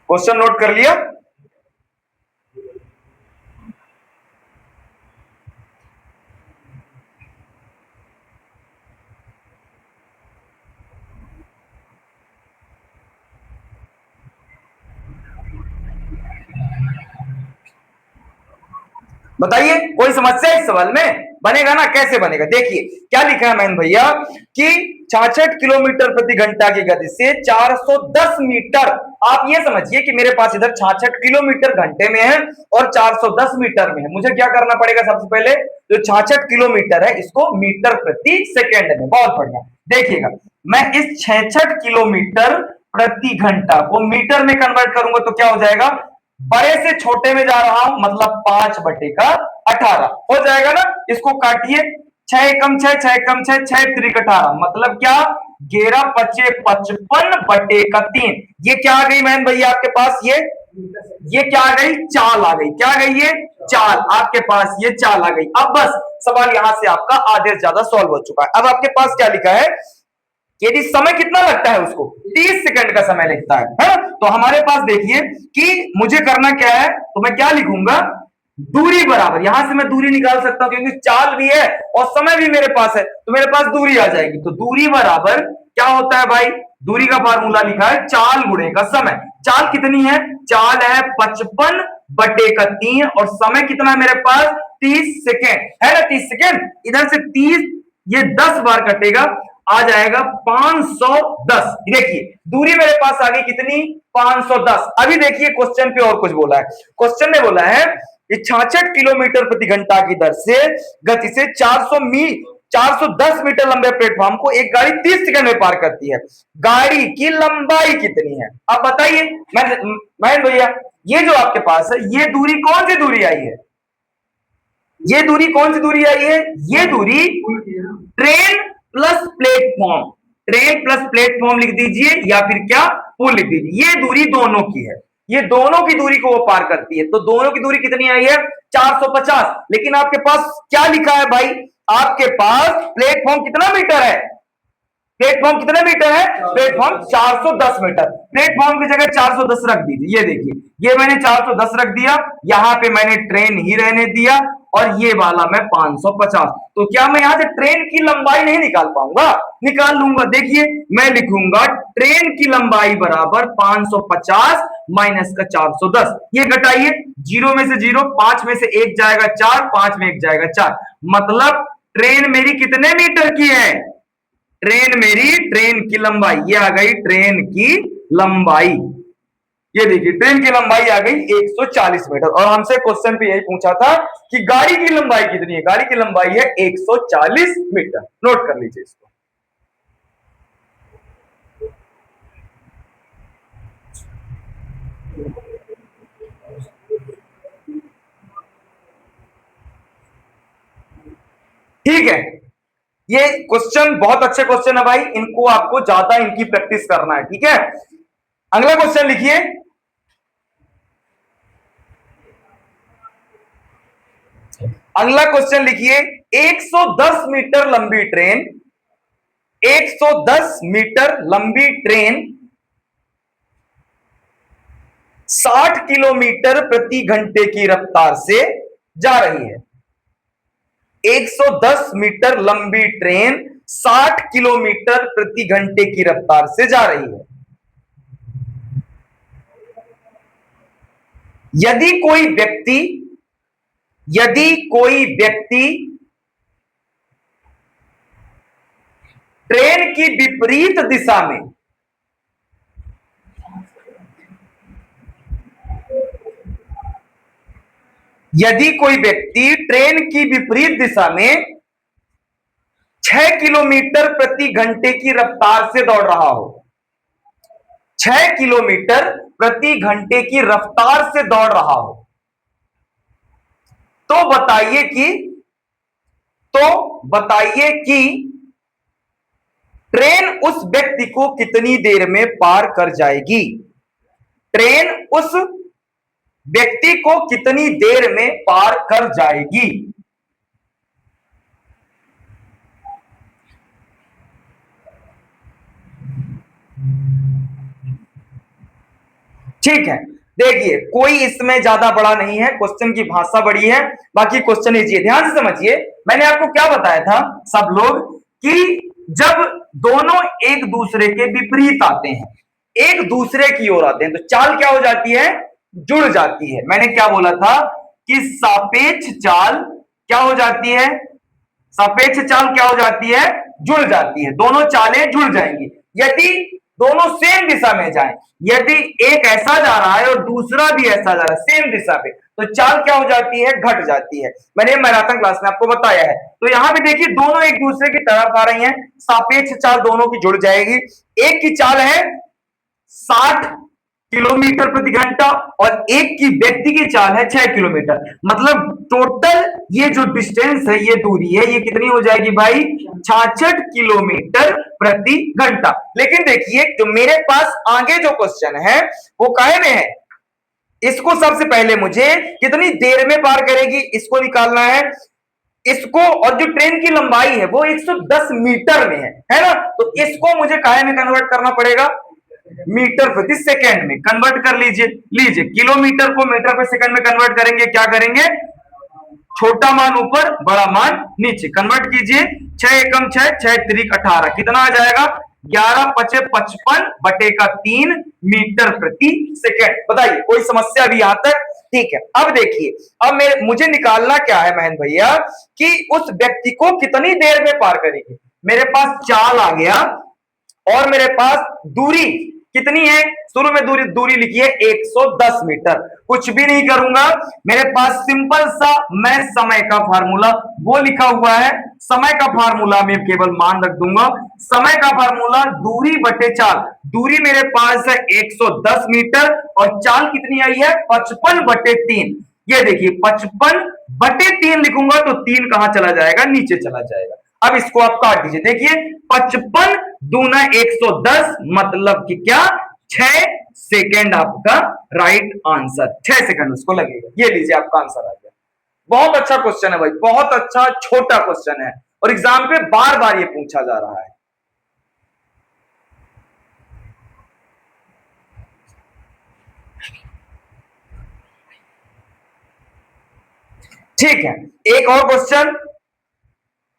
क्वेश्चन नोट कर लिया। बताइए कोई समस्या इस सवाल में, बनेगा ना, कैसे बनेगा, देखिए क्या लिखा है मैंने भैया कि 66 किलोमीटर प्रति घंटा की गति से 410 मीटर। आप ये समझिए कि मेरे पास इधर 66 किलोमीटर घंटे में है और 410 मीटर में है। मुझे क्या करना पड़ेगा, सबसे पहले जो 66 किलोमीटर है इसको मीटर प्रति सेकेंड में, बहुत बढ़िया। देखिएगा मैं इस 66 किलोमीटर प्रति घंटा को मीटर में कन्वर्ट करूंगा तो क्या हो जाएगा, बड़े से छोटे में जा रहा हूं, मतलब 5/18 हो जाएगा ना। इसको काटिए, 6 एकम 6, 6 एकम 6, 6 त्रिक 18, मतलब क्या, 11 पचे 55/3। ये क्या आ गई मैन भैया आपके पास, ये क्या आ गई, चाल आ गई। क्या आ गई, ये चाल आपके पास, ये चाल आ गई। अब बस सवाल यहां से आपका आधे से ज्यादा सॉल्व हो चुका है। अब आपके पास क्या लिखा है, यदि समय कितना लगता है उसको, 30 सेकंड का समय लगता है। तो हमारे पास देखिए कि मुझे करना क्या है, तो मैं क्या लिखूंगा, दूरी बराबर, यहां से मैं दूरी निकाल सकता हूं क्योंकि चाल भी है और समय भी मेरे पास है, तो मेरे पास दूरी आ जाएगी। तो दूरी बराबर क्या होता है भाई, दूरी का फार्मूला लिखा है चाल गुणे का समय। चाल कितनी है, चाल है 55/3 और समय कितना है मेरे पास, 30 सेकेंड है ना, 30 सेकेंड। इधर से 30, ये 10 बार कटेगा, आ जाएगा 510। देखिए दूरी मेरे पास आ गई कितनी, 510। अभी देखिए क्वेश्चन पे और कुछ बोला है, क्वेश्चन ने बोला है 66 किलोमीटर प्रति घंटा की दर से गति से 410 मीटर लंबे प्लेटफॉर्म को एक गाड़ी 30 सेकंड में पार करती है, गाड़ी की लंबाई कितनी है। अब बताइए मैं भैया, ये जो आपके पास है ये दूरी कौन सी दूरी आई है, ये दूरी कौन सी दूरी आई है, ये दूरी train plus platform, train plus platform लिख दीजिए या फिर क्या, पुल लिख दीजिए। ये दूरी दोनों की है, ये दोनों की दूरी को वो पार करती है, तो दोनों की दूरी कितनी आई है, 450। लेकिन आपके पास क्या लिखा है भाई, आपके पास प्लेटफॉर्म कितना मीटर है, प्लेटफॉर्म कितने मीटर है, प्लेटफॉर्म 410 मीटर। प्लेटफॉर्म की जगह 410 रख दीजिए, ये देखिए ये मैंने 410 रख दिया, यहां पे मैंने ट्रेन ही रहने दिया और ये वाला मैं 550। तो क्या मैं यहां से ट्रेन की लंबाई नहीं निकाल पाऊंगा? निकाल लूंगा। देखिए मैं लिखूंगा ट्रेन की लंबाई बराबर 550 माइनस का 410। ये घटाइए, 0 में से 0, 5 में से 1 जाएगा 4, 5 में 1 जाएगा 4। मतलब ट्रेन मेरी कितने मीटर की है? ट्रेन मेरी, ट्रेन की लंबाई, ये आ गई ट्रेन की लंबाई। ये देखिए ट्रेन की लंबाई आ गई 140 मीटर। और हमसे क्वेश्चन पे यही पूछा था कि गाड़ी की लंबाई कितनी है? गाड़ी की लंबाई है 140 मीटर। नोट कर लीजिए इसको। ठीक है, ये क्वेश्चन बहुत अच्छे क्वेश्चन है भाई, इनको आपको ज्यादा इनकी प्रैक्टिस करना है। ठीक है, अगला क्वेश्चन लिखिए। अगला क्वेश्चन लिखिए, 110 मीटर लंबी ट्रेन, 110 मीटर लंबी ट्रेन 60 किलोमीटर प्रति घंटे की रफ्तार से जा रही है। 110 मीटर लंबी ट्रेन 60 किलोमीटर प्रति घंटे की रफ्तार से जा रही है। यदि कोई व्यक्ति, यदि कोई व्यक्ति ट्रेन की विपरीत दिशा में यदि कोई व्यक्ति ट्रेन की विपरीत दिशा में 6 किलोमीटर प्रति घंटे की रफ्तार से दौड़ रहा हो, 6 किलोमीटर प्रति घंटे की रफ्तार से दौड़ रहा हो, तो बताइए कि ट्रेन उस व्यक्ति को कितनी देर में पार कर जाएगी? ट्रेन उस व्यक्ति को कितनी देर में पार कर जाएगी? ठीक है, देखिए कोई इसमें ज्यादा बड़ा नहीं है, क्वेश्चन की भाषा बड़ी है, बाकी क्वेश्चन इजी है। ध्यान से समझिए, मैंने आपको क्या बताया था सब लोग कि जब दोनों एक दूसरे के विपरीत आते हैं, एक दूसरे की ओर आते हैं, तो चाल क्या हो जाती है? जुड़ जाती है। मैंने क्या बोला था कि सापेक्ष चाल क्या हो जाती है? सापेक्ष चाल क्या हो जाती है? जुड़ जाती है। दोनों चालें जुड़ जाएंगी यदि दोनों सेम दिशा में जाएं। यदि एक ऐसा जा रहा है और दूसरा भी ऐसा जा रहा है सेम दिशा पे, तो चाल क्या हो जाती है? घट जाती है। मैंने मैराथन क्लास में आपको बताया है। तो यहां पे देखिए दोनों एक दूसरे की तरफ आ रही हैं, सापेक्ष चाल दोनों की जुड़ जाएगी। एक की चाल है 60 किलोमीटर प्रति घंटा और एक की व्यक्ति की चाल है 6 किलोमीटर। मतलब टोटल ये जो डिस्टेंस है, ये दूरी है, ये कितनी हो जाएगी भाई? 66 किलोमीटर प्रति घंटा। लेकिन देखिए जो मेरे पास आगे जो क्वेश्चन है वो काहे में है? इसको सबसे पहले मुझे कितनी देर में पार करेगी इसको निकालना है। इसको, और जो ट्रेन की लंबाई है वो 110 मीटर में है ना? तो इसको मुझे काहे में कन्वर्ट करना पड़ेगा? मीटर प्रति सेकंड में कन्वर्ट कर लीजिए। लीजिए किलोमीटर को मीटर प्रति सेकंड में कन्वर्ट करेंगे, क्या करेंगे? छोटा मान ऊपर, बड़ा मान नीचे, कन्वर्ट कीजिए। 6 एकम 6, 6 त्रिक 18, कितना आ जाएगा? 11 पचे 55 बटे का 3 मीटर प्रति सेकंड। बताइए कोई समस्या भी यहां तक? ठीक है, अब देखिए, अब मुझे निकालना क्या है महेंद्र भैया कि उस व्यक्ति को कितनी देर में पार करेगी। मेरे पास चाल आ गया और मेरे पास दूरी कितनी है? शुरू में दूरी लिखी है 110 मीटर। कुछ भी नहीं करूंगा, मेरे पास सिंपल सा मैं समय का फार्मूला वो लिखा हुआ है, समय का फार्मूला में केवल मान रख दूंगा। समय का फार्मूला दूरी बटे चाल। दूरी मेरे पास है 110 मीटर और चाल कितनी आई है? 55 बटे 3। ये देखिए 55 बटे 3 लिखूंगा तो 3 कहां चला जाएगा? नीचे चला जाएगा। अब इसको आप काट दीजिए। देखिए 55 दूना 110 मतलब कि क्या? 6 सेकेंड आपका राइट आंसर। 6 सेकेंड उसको लगेगा। ये लीजिए आपका आंसर आ गया। बहुत अच्छा क्वेश्चन है भाई, बहुत अच्छा, छोटा क्वेश्चन है और एग्जाम पे बार बार ये पूछा जा रहा है। ठीक है, एक और क्वेश्चन,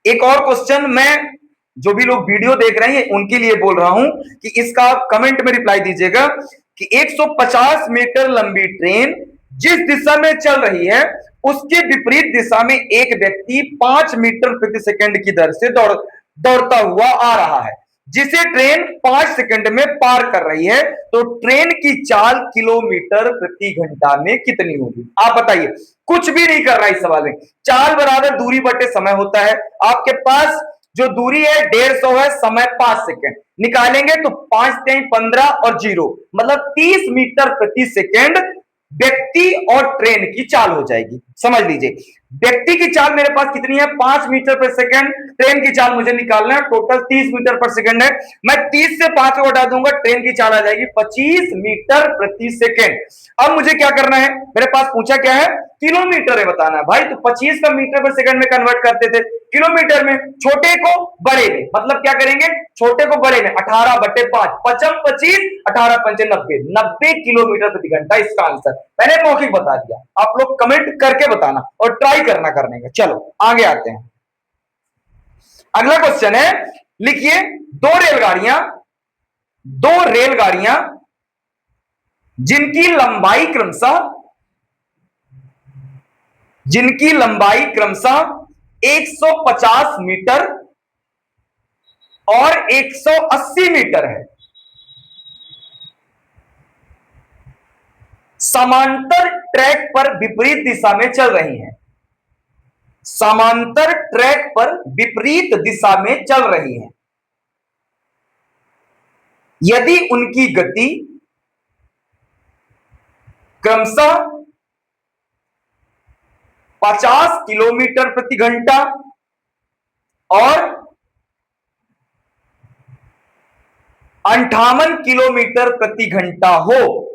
एक और क्वेश्चन मैं जो भी लोग वीडियो देख रहे हैं उनके लिए बोल रहा हूं कि इसका आप कमेंट में रिप्लाई दीजिएगा कि 150 मीटर लंबी ट्रेन जिस दिशा में चल रही है उसके विपरीत दिशा में एक व्यक्ति 5 मीटर प्रति सेकंड की दर से दौड़ता हुआ आ रहा है, जिसे ट्रेन 5 सेकंड में पार कर रही है, तो ट्रेन की चाल किलोमीटर प्रति घंटा में कितनी होगी? आप बताइए, कुछ भी नहीं कर रहा इस सवाल में। चाल बराबर दूरी बटे समय होता है, आपके पास जो दूरी है 150 है, समय 5 सेकंड, निकालेंगे तो 5 3 15 और 0 मतलब 30 मीटर प्रति सेकंड व्यक्ति और ट्रेन की चाल हो जाएगी। समझ लीजिए, व्यक्ति की चाल मेरे पास कितनी है? 5 मीटर पर सेकंड, ट्रेन की चाल मुझे निकालना है, टोटल 30 मीटर पर सेकंड है। मैं 30 से 5 को हटा दूंगा, ट्रेन की चाल आ जाएगी 25 मीटर प्रति सेकंड। अब मुझे क्या करना है? मेरे पास पूछा क्या है? किलोमीटर है बताना है भाई, तो 25 का मीटर पर सेकंड में कन्वर्ट करते थे किलोमीटर में, छोटे को बड़े में, मतलब क्या करेंगे? छोटे को बड़े में 18 बटे 5, 55 25 18 पंचे 90, 90 किलोमीटर प्रति घंटा इसका आंसर। मैंने मौखिक बता दिया, आप लोग कमेंट करके बताना और ट्राई करना करने का। चलो आगे आते हैं, अगला क्वेश्चन है, लिखिए दो रेलगाड़ियां जिनकी लंबाई क्रमशः 150 मीटर और 180 मीटर है, समांतर ट्रैक पर विपरीत दिशा में चल रही हैं, समांतर ट्रैक पर विपरीत दिशा में चल रही हैं, यदि उनकी गति क्रमशः 50 किलोमीटर प्रति घंटा और 58 किलोमीटर प्रति घंटा हो,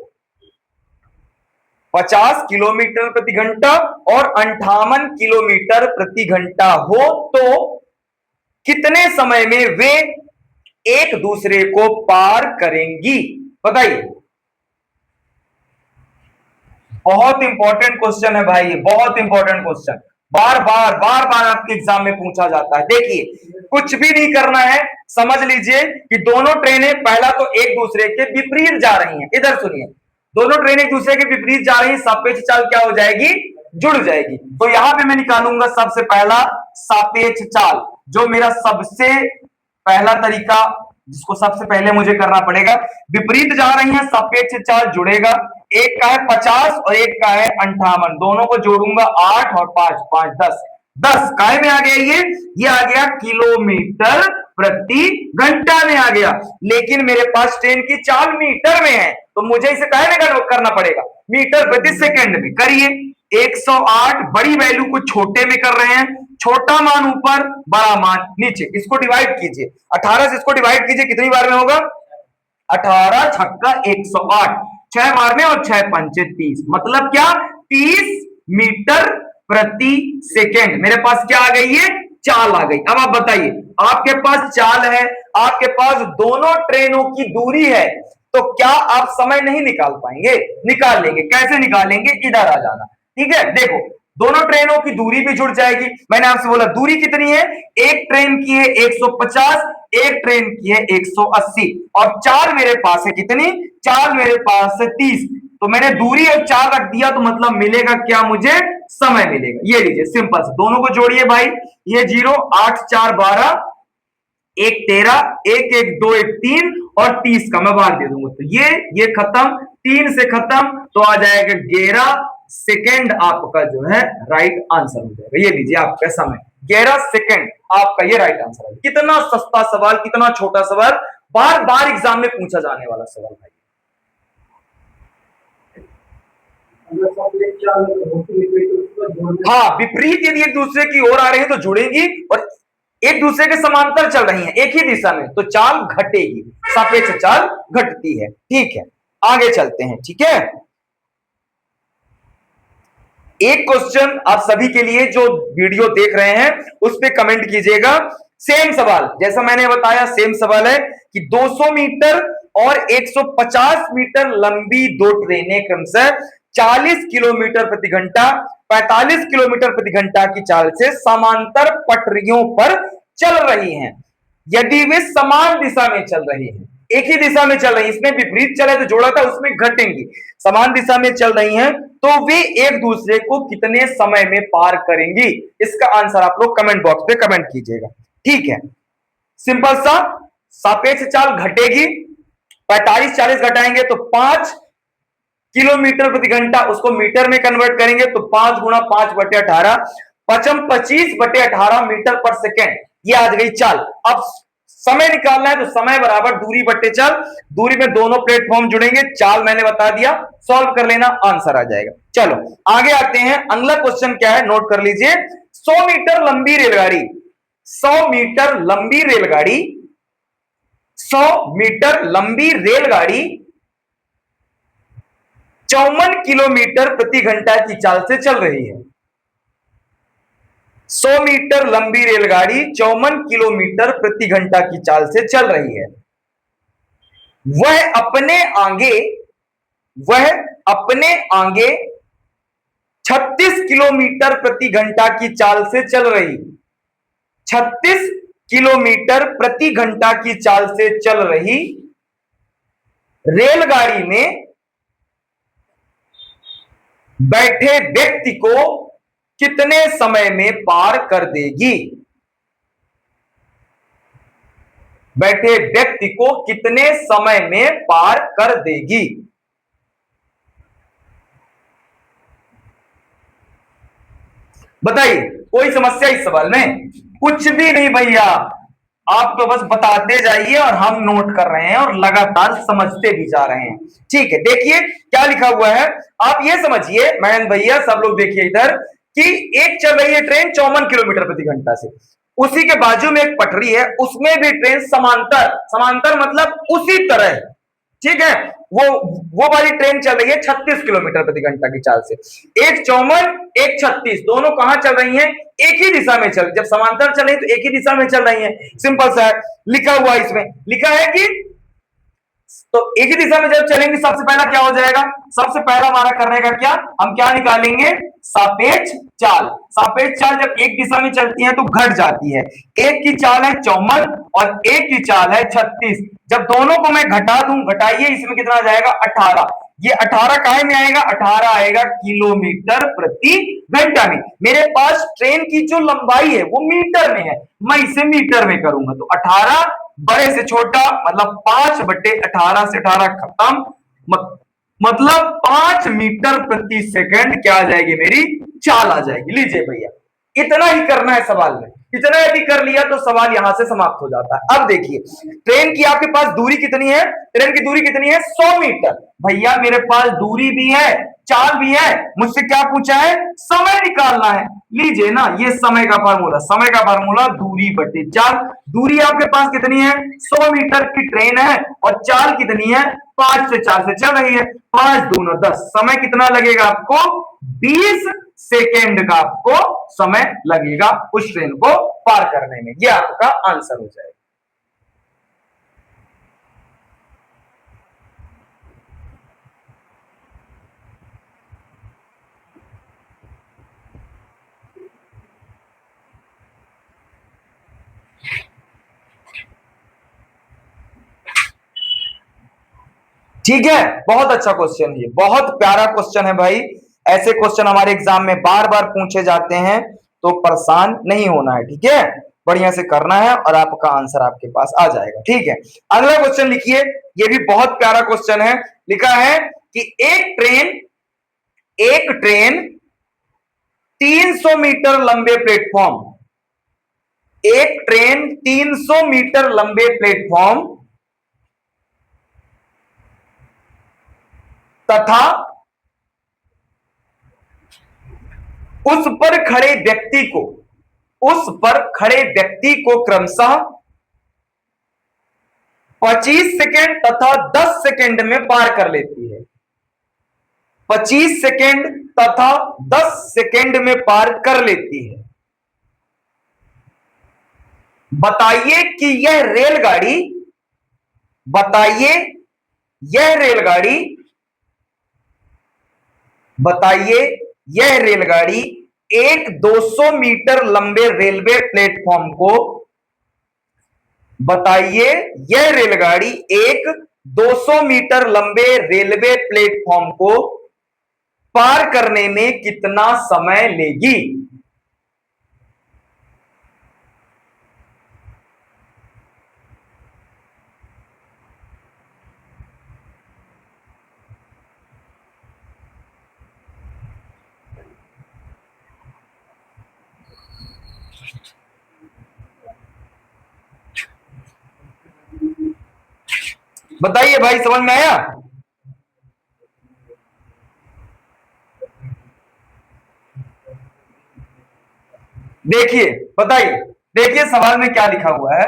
50 किलोमीटर प्रति घंटा और 58 किलोमीटर प्रति घंटा हो, तो कितने समय में वे एक दूसरे को पार करेंगी? बताइए, बहुत इंपॉर्टेंट क्वेश्चन है भाई, बहुत इंपॉर्टेंट क्वेश्चन, बार बार आपके एग्जाम में पूछा जाता है। देखिए, कुछ भी नहीं करना है, समझ लीजिए कि दोनों ट्रेनें पहला तो एक दूसरे के विपरीत जा रही हैं। इधर सुनिए, दोनों ट्रेनें एक दूसरे के विपरीत जा रही हैं, सापेक्ष चाल क्या हो जाएगी? जुड़ जाएगी। तो यहां पे मैं निकालूंगा सबसे पहला सापेक्ष चाल, जो मेरा सबसे पहला तरीका, जिसको सबसे पहले मुझे करना पड़ेगा। विपरीत जा रही है, सापेक्ष चाल जुड़ेगा, एक का है 50 और एक का है 58, दोनों को जोड़ूंगा 8 और 5 5 10, 10 काय में आ गया? ये आ गया किलोमीटर प्रति घंटा में आ गया, लेकिन मेरे पास ट्रेन की चाल मीटर में है, तो मुझे इसे काय में करना पड़ेगा? मीटर प्रति सेकंड में। करिए, 108 बड़ी वैल्यू को छोटे में कर रहे हैं, छोटा मान ऊपर, बड़ा मान नीचे, इसको डिवाइड कीजिए, 18 से इसको डिवाइड कीजिए, कितनी बार में होगा? 18 छक्का 108, 6 बार में और 6 पंचे 30, मतलब क्या? 30 मीटर प्रति सेकेंड। मेरे पास क्या आ गई? ये चाल आ गई। अब आप बताइए, आपके पास चाल है, आपके पास दोनों ट्रेनों की दूरी है, तो क्या आप समय नहीं निकाल पाएंगे? निकाल लेंगे। कैसे निकालेंगे? इधर आ जाना, ठीक है। देखो, दोनों ट्रेनों की दूरी भी जुड़ जाएगी। मैंने आपसे बोला दूरी कितनी है? एक ट्रेन की है 150, एक ट्रेन की है 180, और चाल मेरे पास है कितनी? चाल मेरे पास है 30, तो मैंने दूरी और चाल रख दिया, तो मतलब मिलेगा क्या मुझे? समय मिलेगा। ये लीजिए, सिंपल से दोनों को जोड़िए भाई, ये 0 8 4 12, 1 13, 1 1 2 1 3 और 30 का मैं बाहर दे दूंगा, तो ये खत्म, 3 से खत्म, तो आ जाएगा 11 सेकेंड आपका जो है राइट आंसर हो जाएगा। ये लीजिए आपका समय 11 सेकेंड, आपका ये राइट आंसर है। कितना सस्ता सवाल, कितना छोटा सवाल, बार बार एग्जाम में पूछा जाने वाला सवाल भाई। हाँ, विपरीत यदि एक दूसरे की ओर आ रहे हैं तो जुड़ेंगी, और एक दूसरे के समांतर चल रही हैं एक ही दिशा में, तो चाल घटेगी, सापेक्ष चाल घटती है। ठीक है, आगे चलते हैं। ठीक है, एक क्वेश्चन आप सभी के लिए जो वीडियो देख रहे हैं उस पे कमेंट कीजिएगा। सेम सवाल, जैसा मैंने बताया सेम सवाल है कि 200 मीटर और 150 मीटर लंबी दो ट्रेनें क्रमशः 40 किलोमीटर प्रति घंटा 45 किलोमीटर प्रति घंटा की चाल से समांतर पटरियों पर चल रही हैं। यदि वे समान दिशा में चल रही हैं, एक ही दिशा में चल रही है, इसमें विपरीत चले तो जोड़ा था उसमें घटेंगी, समान दिशा में चल रही हैं तो वे एक दूसरे को कितने समय में पार करेंगी? इसका आंसर आप लोग कमेंट बॉक्स पे कमेंट कीजिएगा। ठीक है, सिंपल सा, सापेक्ष चाल घटेगी, 45-40 घटाएंगे तो 5 किलोमीटर प्रति घंटा, उसको मीटर में कन्वर्ट करेंगे तो 5 गुणा 5/18, पचम 25/18 मीटर पर सेकेंड, ये आ गई चाल। अब समय निकालना है तो समय बराबर दूरी बट्टे चाल, दूरी में दोनों प्लेटफॉर्म जुड़ेंगे, चाल मैंने बता दिया, सॉल्व कर लेना, आंसर आ जाएगा। चलो आगे आते हैं, अगला क्वेश्चन क्या है नोट कर लीजिए। 100 मीटर लंबी रेलगाड़ी, 100 मीटर लंबी रेलगाड़ी, 100 मीटर लंबी रेलगाड़ी 54 किलोमीटर प्रति घंटा की चाल से चल रही है। 100 मीटर लंबी रेलगाड़ी 54 किलोमीटर प्रति घंटा की चाल से चल रही है। वह अपने आगे 36 किलोमीटर प्रति घंटा की चाल से चल रही, 36 किलोमीटर प्रति घंटा की चाल से चल रही रेलगाड़ी में बैठे व्यक्ति को कितने समय में पार कर देगी? बैठे व्यक्ति को कितने समय में पार कर देगी? बताइए, कोई समस्या इस सवाल में? कुछ भी नहीं भैया, आप तो बस बताते जाइए और हम नोट कर रहे हैं और लगातार समझते भी जा रहे हैं। ठीक है, देखिए क्या लिखा हुआ है, आप ये समझिए महेंद्र भैया, सब लोग देखिए इधर, कि एक चल रही है ट्रेन 54 किलोमीटर प्रति घंटा से, उसी के बाजू में एक पटरी है, उसमें भी ट्रेन समांतर, समांतर मतलब उसी तरह, ठीक है, वो वाली ट्रेन चल रही है 36 किलोमीटर प्रति घंटा की चाल से। एक 54 एक 36, दोनों कहां चल रही हैं? एक ही दिशा में चल, जब समांतर चल रही तो एक ही दिशा में चल रही हैं, सिंपल सा है। लिखा हुआ इसमें, लिखा है कि तो एक ही दिशा में जब चलेंगे, सबसे पहला क्या हो जाएगा? सबसे पहला हमारा करने का क्या, हम क्या निकालेंगे? सापेक्ष चाल। सापेक्ष चाल जब एक दिशा में चलती है तो घट जाती है, एक की चाल है 54 और एक की चाल है 36, जब दोनों को मैं घटा दूं, घटाइए, इसमें कितना आ जाएगा? 18। ये 18 काहे में आएगा? 18 आएगा किलोमीटर प्रति घंटा में। मेरे पास ट्रेन की जो लंबाई है वो मीटर में है, मैं इसे मीटर में करूंगा तो 18 बड़े से छोटा मतलब 5/18 से 18 खत्म, मतलब 5 मीटर प्रति सेकंड क्या आ जाएगी? मेरी चाल आ जाएगी। लीजिए भैया, इतना ही करना है सवाल में, इतना यदि कर लिया तो सवाल यहां से समाप्त हो जाता है। अब देखिए, ट्रेन की आपके पास दूरी कितनी है? ट्रेन की दूरी कितनी है? 100 मीटर। भैया मेरे पास दूरी भी है, चाल भी है, मुझसे क्या पूछा है? समय निकालना है। लीजिए ना, ये समय का फार्मूला, समय का फार्मूला दूरी बटे चाल। दूरी आपके पास कितनी है? 100 मीटर की ट्रेन है और चाल कितनी है? 5 से 4 से चल रही है, 5 दूना 10। समय कितना लगेगा आपको? 20 सेकेंड का आपको समय लगेगा उस ट्रेन को पार करने में। यह आपका आंसर हो जाएगा। ठीक है, बहुत अच्छा क्वेश्चन है, बहुत प्यारा क्वेश्चन है भाई। ऐसे क्वेश्चन हमारे एग्जाम में बार बार पूछे जाते हैं, तो परेशान नहीं होना है, ठीक है, बढ़िया से करना है और आपका आंसर आपके पास आ जाएगा। ठीक है, अगला क्वेश्चन लिखिए, ये भी बहुत प्यारा क्वेश्चन है। लिखा है कि एक ट्रेन 300 मीटर लंबे प्लेटफॉर्म, एक ट्रेन 300 मीटर लंबे प्लेटफॉर्म तथा उस पर खड़े व्यक्ति को क्रमशः 25 सेकेंड तथा 10 सेकेंड में पार कर लेती है। 25 सेकेंड तथा 10 सेकेंड में पार कर लेती है। बताइए कि यह रेलगाड़ी बताइए यह रेलगाड़ी एक 200 मीटर लंबे रेलवे प्लेटफॉर्म को, बताइए यह रेलगाड़ी एक 200 मीटर लंबे रेलवे प्लेटफॉर्म को पार करने में कितना समय लेगी। बताइए भाई, समझ में आया। देखिए, बताइए, देखिए सवाल में क्या लिखा हुआ है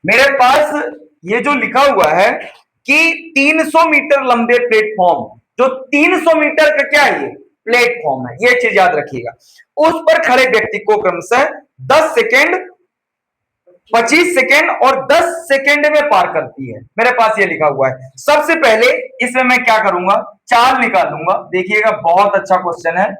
मेरे पास। ये जो लिखा हुआ है कि 300 मीटर लंबे प्लेटफॉर्म, जो 300 मीटर का क्या है, ये प्लेटफॉर्म है, ये चीज याद रखिएगा। उस पर खड़े व्यक्ति को क्रमशः 10 सेकेंड, 25 सेकेंड और 10 सेकेंड में पार करती है। मेरे पास ये लिखा हुआ है। सबसे पहले इसमें मैं क्या करूंगा, चाल निकालूंगा। देखिएगा, बहुत अच्छा क्वेश्चन है।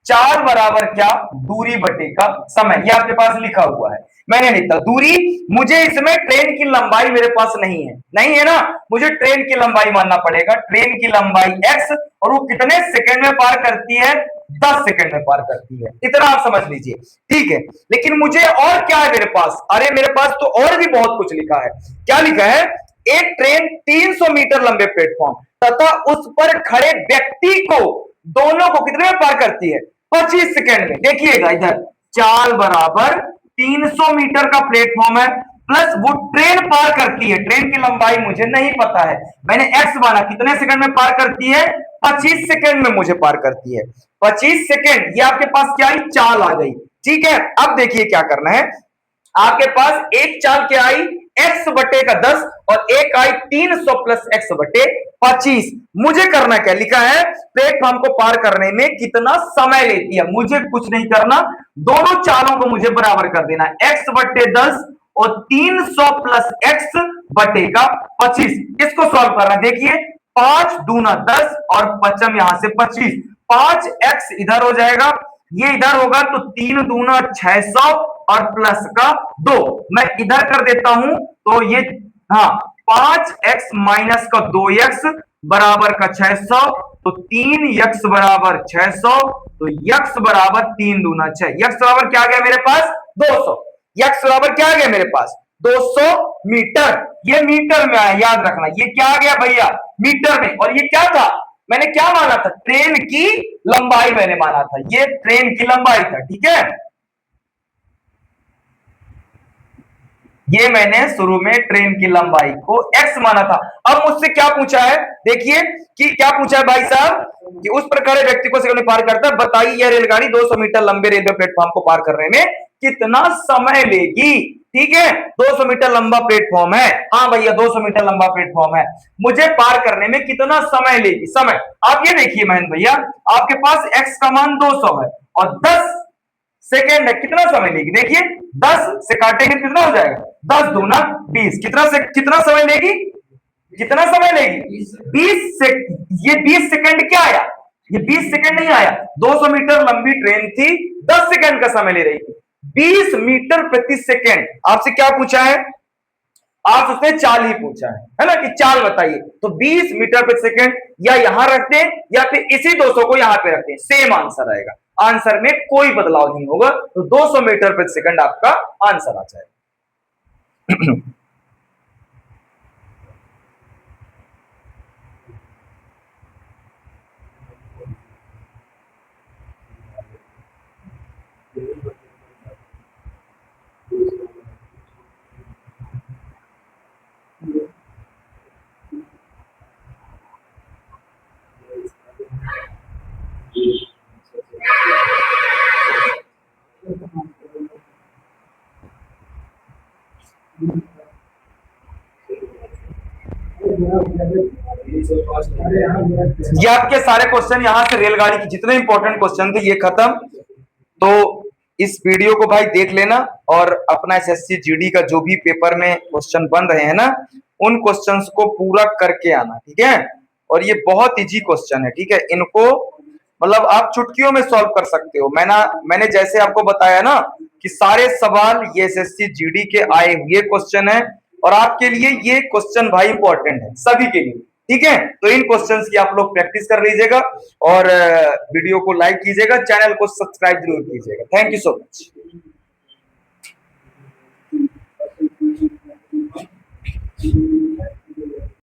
चाल बराबर क्या, दूरी बटे का समय, ये आपके पास लिखा हुआ है। मैंने लिखा दूरी, मुझे इसमें ट्रेन की लंबाई मेरे पास नहीं है, नहीं है ना, मुझे ट्रेन की लंबाई मानना पड़ेगा। ट्रेन की लंबाई x, और वो कितने सेकंड में पार करती है, 10 सेकंड में पार करती है। इतना आप समझ लीजिए, ठीक है। लेकिन मुझे और क्या है मेरे पास, अरे मेरे पास तो और भी बहुत कुछ लिखा है। क्या लिखा है, एक ट्रेन 300 मीटर लंबे प्लेटफॉर्म तथा उस पर खड़े व्यक्ति को, दोनों को कितने में पार करती है, 25 सेकंड में। देखिएगा इधर, चाल बराबर 300 मीटर का प्लेटफॉर्म है, प्लस वो ट्रेन पार करती है। ट्रेन की लंबाई मुझे नहीं पता है, मैंने एक्स माना, कितने सेकंड में पार करती है, 25 सेकंड में मुझे पार करती है। 25 सेकंड, ये आपके पास क्या आई, चाल आ गई। ठीक है, अब देखिए क्या करना है। आपके पास एक चाल क्या आई, एक्स बटे का 10, और एक आई 300 प्लस एक्स बटे 25। मुझे करना क्या, लिखा है प्लेटफॉर्म को पार करने में कितना समय लेती है। मुझे कुछ नहीं करना, दोनों चालों को मुझे बराबर कर देना, एक्स बटे 10 और 300 प्लस एक्स बटे का 25। इसको सॉल्व करना, देखिए 5 दूना 10 और पचम यहां से 25, 5x इधर हो जाएगा, ये इधर होगा तो 3 दूना 600 और प्लस का 2, मैं इधर कर देता हूं तो ये, हाँ 5x माइनस का 2x बराबर का 600, तो 3x बराबर 600, तो x बराबर 3 दूना 6, x बराबर क्या आ गया मेरे पास, 200। x बराबर क्या आ गया मेरे पास, 200 मीटर। ये मीटर में आया, याद रखना, ये क्या आ गया भैया, मीटर में। और ये क्या था, मैंने क्या माना था, ट्रेन की लंबाई मैंने माना था, ये ट्रेन की लंबाई था। ठीक है, ये मैंने शुरू में ट्रेन की लंबाई को x माना था। अब मुझसे क्या पूछा है, देखिए कि क्या पूछा है भाई साहब, कि उस प्रकार व्यक्ति को सेकंड में पार करता है, बताइए यह रेलगाड़ी 200 मीटर लंबे रेलवे प्लेटफॉर्म को पार करने में कितना समय लेगी। ठीक है, 200 मीटर लंबा प्लेटफॉर्म है, हाँ भैया 200 मीटर लंबा प्लेटफॉर्म है, मुझे पार करने में कितना समय लेगी। समय, आप ये देखिए महेंद्र भैया, आपके पास x का मान 200 है और 10 सेकेंड है, कितना समय लेगी, देखिए 10 से काटेंगे कितना हो जाएगा, 10 दूना 20, कितना समय लेगी, कितना समय लेगी, 20 से, ये 20 सेकंड क्या आया, ये 20 सेकंड नहीं आया, 200 मीटर लंबी ट्रेन थी, 10 सेकंड का समय ले रही थी। 20 मीटर प्रति सेकंड, आपसे क्या पूछा है, आप उसने चाल ही पूछा है ना, कि चाल बताइए, तो 20 मीटर प्रति सेकंड, या यहां रखते हैं या फिर इसी 200 को यहां पे रखते हैं, सेम आंसर आएगा, आंसर में कोई बदलाव नहीं होगा, तो 200 मीटर प्रति सेकंड आपका आंसर आ जाएगा। ये आपके सारे क्वेश्चन यहाँ से रेलगाड़ी की जितने इंपॉर्टेंट क्वेश्चन थे ये खत्म। तो इस वीडियो को भाई देख लेना और अपना एसएससी जीडी का जो भी पेपर में क्वेश्चन बन रहे हैं ना, उन क्वेश्चंस को पूरा करके आना, ठीक है। और ये बहुत इजी क्वेश्चन है, ठीक है। इनको मतलब आप चुटकियों में सॉल्व कर सकते हो। मैंने जैसे आपको बताया ना कि सारे सवाल ये एसएससी जीडी के आए हुए क्वेश्चन है, और आपके लिए ये क्वेश्चन भाई इंपॉर्टेंट है सभी के लिए, ठीक है। तो इन क्वेश्चंस की आप लोग प्रैक्टिस कर लीजिएगा, और वीडियो को लाइक कीजिएगा, चैनल को सब्सक्राइब जरूर कीजिएगा। Thank you so much.